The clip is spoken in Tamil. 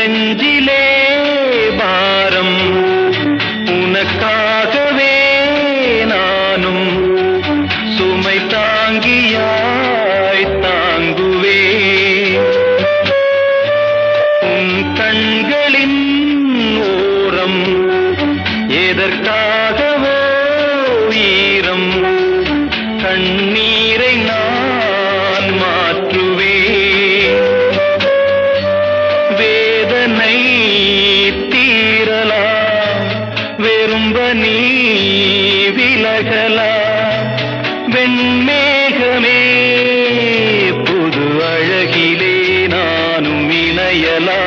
நெஞ்சிலே பாரம் உனக்காகவே நானும் சுமை தாங்கியாய் தாங்குவே உன் கண்களின் ஓரம் எதற்காகவோ ஈரம் கண்ணீரை நான் மாற்றுவே வேதனை தீரலா வெறும்ப நீ விலகலா வெண்மேகமே புது அழகிலே நானும் இணையலா